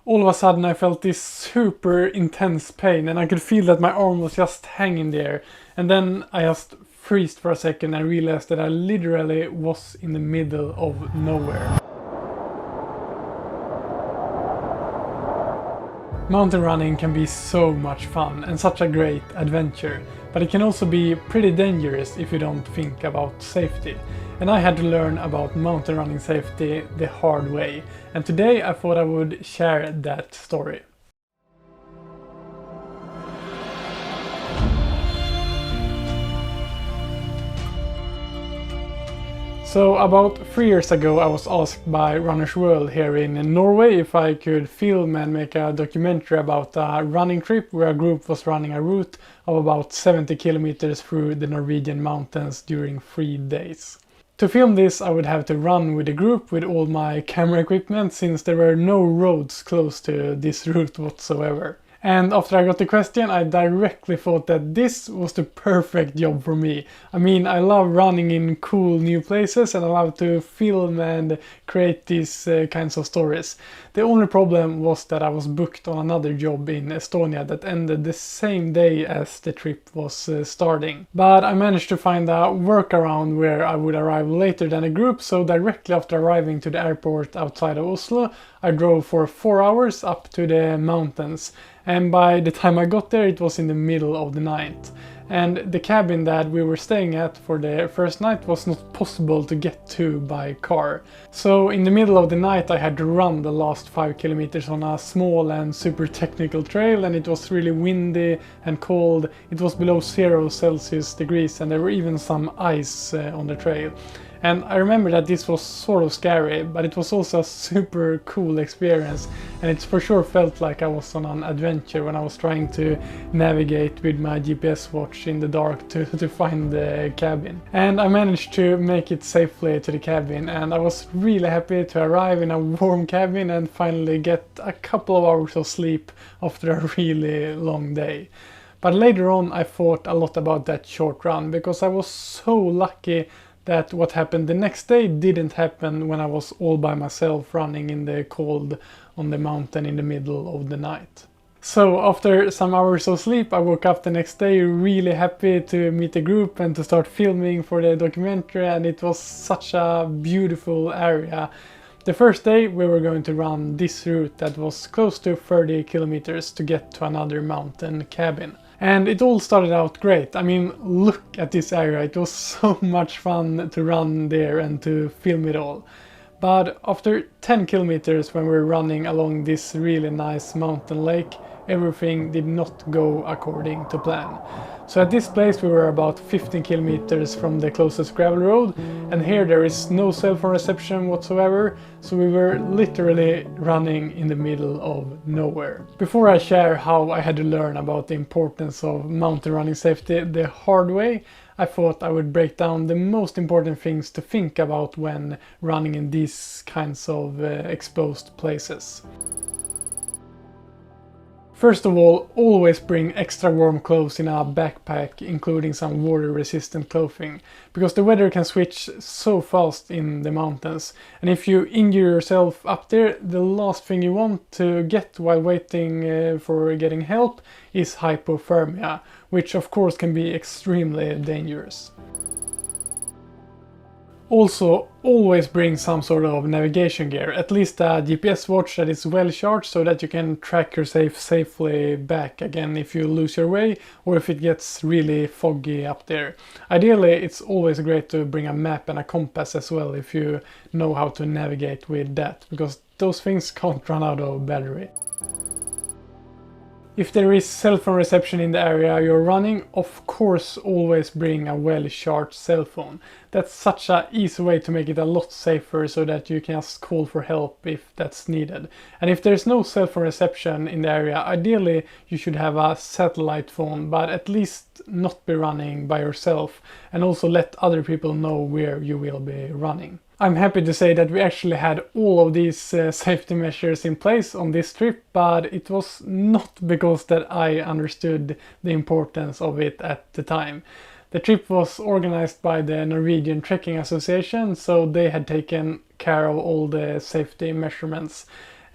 All of a sudden I felt this super intense pain and I could feel that my arm was just hanging there. And then I just freezed for a second and realized that I literally was in the middle of nowhere. Mountain running can be so much fun and such a great adventure, but it can also be pretty dangerous if you don't think about safety. And I had to learn about mountain running safety the hard way, and today I thought I would share that story. So about 3 years ago I was asked by Runner's World here in Norway if I could film and make a documentary about a running trip where a group was running a route of about 70 kilometers through the Norwegian mountains during 3 days. To film this I would have to run with a group with all my camera equipment since there were no roads close to this route whatsoever. And after I got the question, I directly thought that this was the perfect job for me. I mean, I love running in cool new places and I love to film and create these kinds of stories. The only problem was that I was booked on another job in Estonia that ended the same day as the trip was starting. But I managed to find a workaround where I would arrive later than a group, so directly after arriving to the airport outside of Oslo, I drove for 4 hours up to the mountains. And by the time I got there it was in the middle of the night. And the cabin that we were staying at for the first night was not possible to get to by car. So in the middle of the night I had to run the last 5 kilometers on a small and super technical trail, and it was really windy and cold. It was below 0 Celsius degrees and there were even some ice on the trail. And I remember that this was sort of scary, but it was also a super cool experience, and it for sure felt like I was on an adventure when I was trying to navigate with my GPS watch in the dark to find the cabin. And I managed to make it safely to the cabin, and I was really happy to arrive in a warm cabin and finally get a couple of hours of sleep after a really long day. But later on I thought a lot about that short run, because I was so lucky that what happened the next day didn't happen when I was all by myself running in the cold on the mountain in the middle of the night. So after some hours of sleep I woke up the next day really happy to meet the group and to start filming for the documentary, and it was such a beautiful area. The first day we were going to run this route that was close to 30 kilometers to get to another mountain cabin. And it all started out great. I mean, look at this area. It was so much fun to run there and to film it all. But after 10 kilometers when we were running along this really nice mountain lake, everything did not go according to plan. So at this place we were about 15 kilometers from the closest gravel road, and here there is no cell phone reception whatsoever, so we were literally running in the middle of nowhere. Before I share how I had to learn about the importance of mountain running safety the hard way, I thought I would break down the most important things to think about when running in these kinds of exposed places. First of all, always bring extra warm clothes in a backpack, including some water-resistant clothing, because the weather can switch so fast in the mountains, and if you injure yourself up there, the last thing you want to get while waiting for getting help is hypothermia, which of course can be extremely dangerous. Also, always bring some sort of navigation gear, at least a GPS watch that is well charged so that you can track yourself safely back again if you lose your way or if it gets really foggy up there. Ideally, it's always great to bring a map and a compass as well if you know how to navigate with that, because those things can't run out of battery. If there is cell phone reception in the area you're running, of course always bring a well-charged cell phone. That's such an easy way to make it a lot safer so that you can just call for help if that's needed. And if there's no cell phone reception in the area, ideally you should have a satellite phone, but at least not be running by yourself, and also let other people know where you will be running. I'm happy to say that we actually had all of these safety measures in place on this trip, but it was not because that I understood the importance of it at the time. The trip was organized by the Norwegian Trekking Association, so they had taken care of all the safety measurements.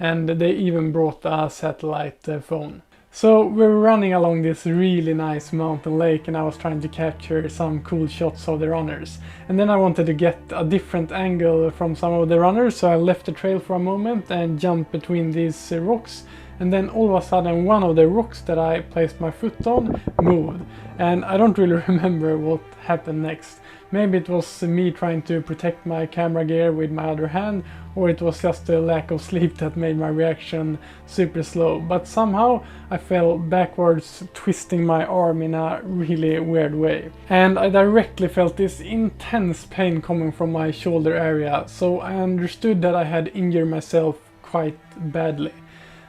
and they even brought a satellite phone. So we were running along this really nice mountain lake, and I was trying to capture some cool shots of the runners. And then I wanted to get a different angle from some of the runners, so I left the trail for a moment and jumped between these rocks. And then all of a sudden one of the rocks that I placed my foot on moved. And I don't really remember what happened next. Maybe it was me trying to protect my camera gear with my other hand, or it was just the lack of sleep that made my reaction super slow. But somehow I fell backwards, twisting my arm in a really weird way. And I directly felt this intense pain coming from my shoulder area, so I understood that I had injured myself quite badly.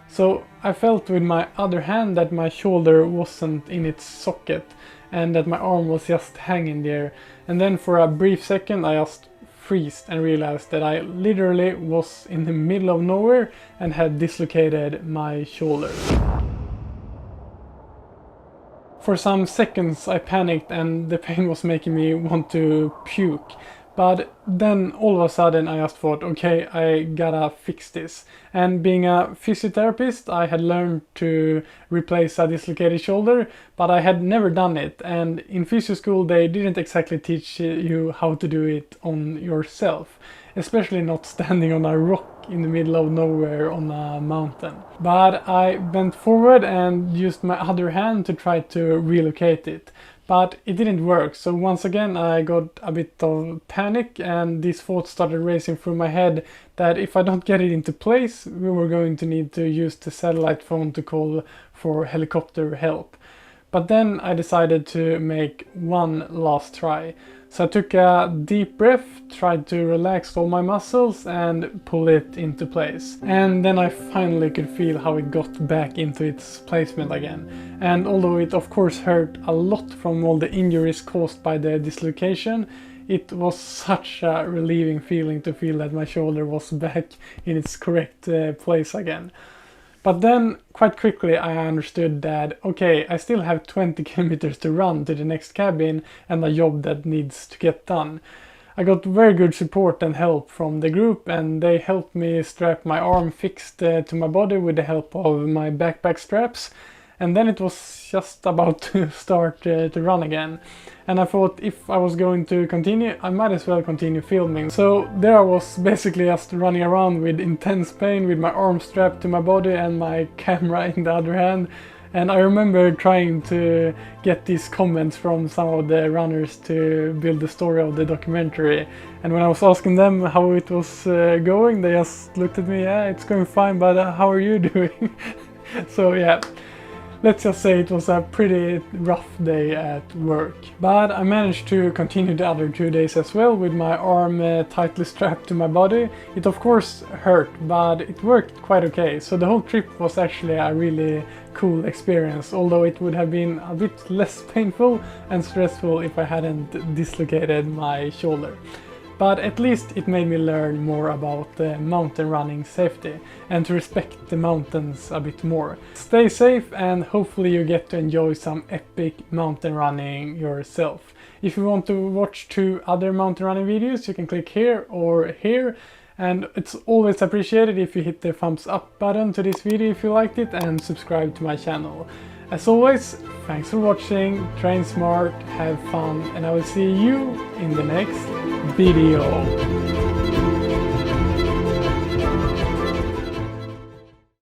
So I felt with my other hand that my shoulder wasn't in its socket and that my arm was just hanging there. And then for a brief second I just freezed and realized that I literally was in the middle of nowhere and had dislocated my shoulder. For some seconds I panicked and the pain was making me want to puke. But then all of a sudden I just thought, okay, I gotta fix this. And being a physiotherapist, I had learned to replace a dislocated shoulder, but I had never done it. And in physio school they didn't exactly teach you how to do it on yourself, especially not standing on a rock in the middle of nowhere on a mountain. But I bent forward and used my other hand to try to relocate it. But it didn't work, so once again I got a bit of panic, and these thoughts started racing through my head that if I don't get it into place, we were going to need to use the satellite phone to call for helicopter help. But then I decided to make one last try. So I took a deep breath, tried to relax all my muscles and pull it into place. And then I finally could feel how it got back into its placement again. And although it of course hurt a lot from all the injuries caused by the dislocation, it was such a relieving feeling to feel that my shoulder was back in its correct place again. But then, quite quickly, I understood that, okay, I still have 20 kilometers to run to the next cabin and a job that needs to get done. I got very good support and help from the group, and they helped me strap my arm fixed to my body with the help of my backpack straps. And then it was just about to start to run again. And I thought if I was going to continue, I might as well continue filming. So there I was basically just running around with intense pain with my arm strapped to my body and my camera in the other hand. And I remember trying to get these comments from some of the runners to build the story of the documentary. And when I was asking them how it was going, they just looked at me, yeah, it's going fine, but how are you doing? So yeah. Let's just say it was a pretty rough day at work. But I managed to continue the other 2 days as well with my arm tightly strapped to my body. It of course hurt, but it worked quite okay. So the whole trip was actually a really cool experience, although it would have been a bit less painful and stressful if I hadn't dislocated my shoulder. But at least it made me learn more about mountain running safety and to respect the mountains a bit more. Stay safe and hopefully you get to enjoy some epic mountain running yourself. If you want to watch 2 other mountain running videos, you can click here or here. And it's always appreciated if you hit the thumbs up button to this video if you liked it and subscribe to my channel. As always, thanks for watching, train smart, have fun, and I will see you in the next video.